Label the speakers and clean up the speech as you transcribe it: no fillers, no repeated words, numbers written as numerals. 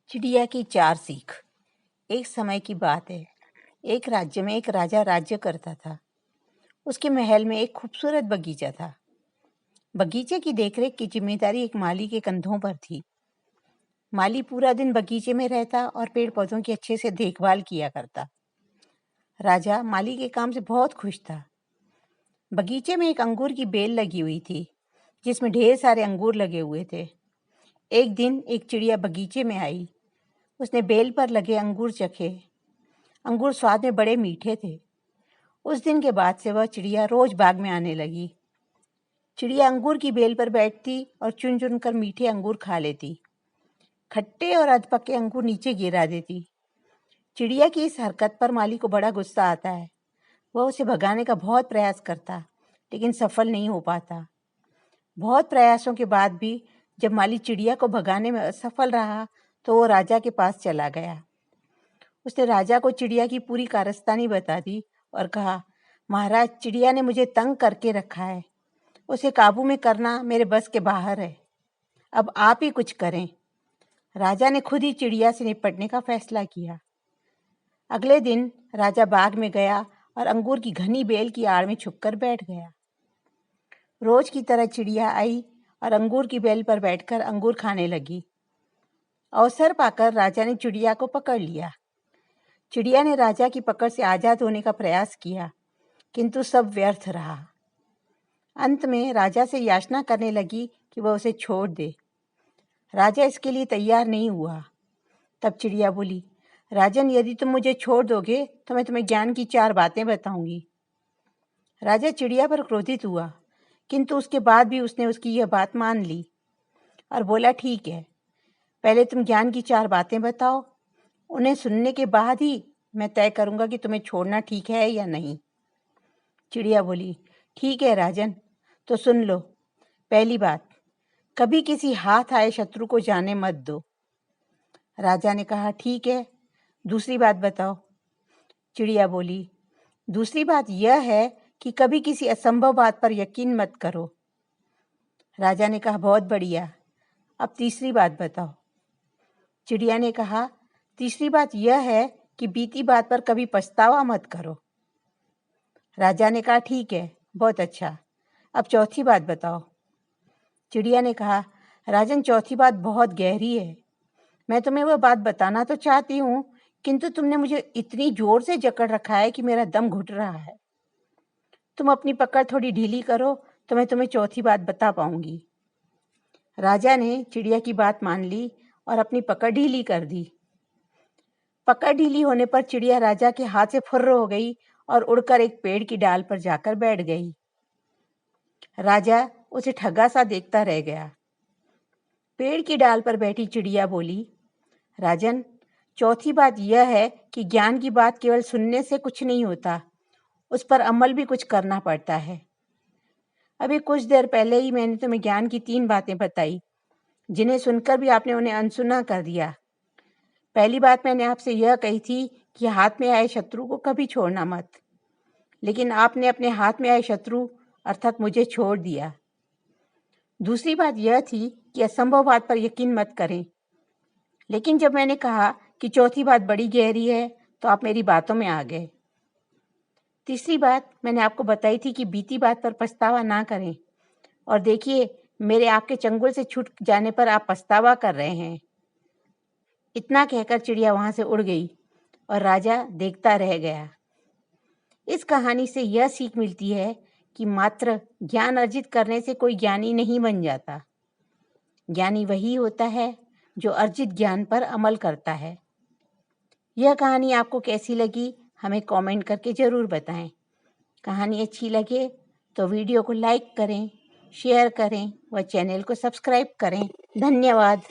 Speaker 1: चिड़िया की चार सीख। एक समय की बात है। एक राज्य में एक राजा राज्य करता था। उसके महल में एक खूबसूरत बगीचा था। बगीचे की देखरेख की जिम्मेदारी एक माली के कंधों पर थी। माली पूरा दिन बगीचे में रहता और पेड़ पौधों की अच्छे से देखभाल किया करता। राजा माली के काम से बहुत खुश था। बगीचे में एक अंगूर की बेल लगी हुई थी, जिसमें ढेर सारे अंगूर लगे हुए थे। एक दिन एक चिड़िया बगीचे में आई। उसने बेल पर लगे अंगूर चखे। अंगूर स्वाद में बड़े मीठे थे। उस दिन के बाद से वह चिड़िया रोज बाग में आने लगी। चिड़िया अंगूर की बेल पर बैठती और चुन चुन कर मीठे अंगूर खा लेती। खट्टे और अधपके अंगूर नीचे गिरा देती। चिड़िया की इस हरकत पर माली को बड़ा गुस्सा आता है। वह उसे भगाने का बहुत प्रयास करता, लेकिन सफल नहीं हो पाता। बहुत प्रयासों के बाद भी जब माली चिड़िया को भगाने में असफल रहा, तो वो राजा के पास चला गया। उसने राजा को चिड़िया की पूरी कारस्तानी बता दी और कहा, महाराज, चिड़िया ने मुझे तंग करके रखा है। उसे काबू में करना मेरे बस के बाहर है। अब आप ही कुछ करें। राजा ने खुद ही चिड़िया से निपटने का फैसला किया। अगले दिन राजा बाग में गया और अंगूर की घनी बेल की आड़ में छुपकर बैठ गया। रोज की तरह चिड़िया आई और अंगूर की बेल पर बैठकर अंगूर खाने लगी। अवसर पाकर राजा ने चिड़िया को पकड़ लिया। चिड़िया ने राजा की पकड़ से आज़ाद होने का प्रयास किया, किंतु सब व्यर्थ रहा। अंत में राजा से याचना करने लगी कि वह उसे छोड़ दे। राजा इसके लिए तैयार नहीं हुआ। तब चिड़िया बोली, राजन, यदि तुम मुझे छोड़ दोगे तो मैं तुम्हें ज्ञान की 4 बातें बताऊंगी। राजा चिड़िया पर क्रोधित हुआ, किंतु उसके बाद भी उसने उसकी यह बात मान ली और बोला, ठीक है, पहले तुम ज्ञान की 4 बातें बताओ। उन्हें सुनने के बाद ही मैं तय करूंगा कि तुम्हें छोड़ना ठीक है या नहीं। चिड़िया बोली, ठीक है राजन, तो सुन लो। पहली बात, कभी किसी हाथ आए शत्रु को जाने मत दो। राजा ने कहा, ठीक है। दूसरी बात बताओ। चिड़िया बोली, दूसरी बात यह है कि कभी किसी असंभव बात पर यकीन मत करो। राजा ने कहा, बहुत बढ़िया। अब तीसरी बात बताओ। चिड़िया ने कहा, तीसरी बात यह है कि बीती बात पर कभी पछतावा मत करो। राजा ने कहा, ठीक है, बहुत अच्छा। अब चौथी बात बताओ। चिड़िया ने कहा, राजन, चौथी बात बहुत गहरी है। मैं तुम्हें वह बात बताना तो चाहती हूँ, किंतु तुमने मुझे इतनी जोर से जकड़ रखा है कि मेरा दम घुट रहा है। तुम अपनी पकड़ थोड़ी ढीली करो तो मैं तुम्हें चौथी बात बता पाऊंगी। राजा ने चिड़िया की बात मान ली और अपनी पकड़ ढीली कर दी। पकड़ ढीली होने पर चिड़िया राजा के हाथ से फुर्र हो गई और उड़कर एक पेड़ की डाल पर जाकर बैठ गई। राजा उसे ठगा सा देखता रह गया। पेड़ की डाल पर बैठी चिड़िया बोली, राजन, चौथी बात यह है कि ज्ञान की बात केवल सुनने से कुछ नहीं होता, उस पर अमल भी कुछ करना पड़ता है। अभी कुछ देर पहले ही मैंने तुम्हें ज्ञान की 3 बातें बताई, जिन्हें सुनकर भी आपने उन्हें अनसुना कर दिया। पहली बात मैंने आपसे यह कही थी कि हाथ में आए शत्रु को कभी छोड़ना मत, लेकिन आपने अपने हाथ में आए शत्रु अर्थात मुझे छोड़ दिया। दूसरी बात यह थी कि असंभव बात पर यकीन मत करें, लेकिन जब मैंने कहा कि चौथी बात बड़ी गहरी है तो आप मेरी बातों में आ गए। तीसरी बात मैंने आपको बताई थी कि बीती बात पर पछतावा ना करें, और देखिए, मेरे आपके चंगुल से छूट जाने पर आप पछतावा कर रहे हैं। इतना कहकर चिड़िया वहां से उड़ गई और राजा देखता रह गया। इस कहानी से यह सीख मिलती है कि मात्र ज्ञान अर्जित करने से कोई ज्ञानी नहीं बन जाता। ज्ञानी वही होता है जो अर्जित ज्ञान पर अमल करता है। यह कहानी आपको कैसी लगी, हमें कमेंट करके ज़रूर बताएं। कहानी अच्छी लगे तो वीडियो को लाइक करें, शेयर करें व चैनल को सब्सक्राइब करें। धन्यवाद।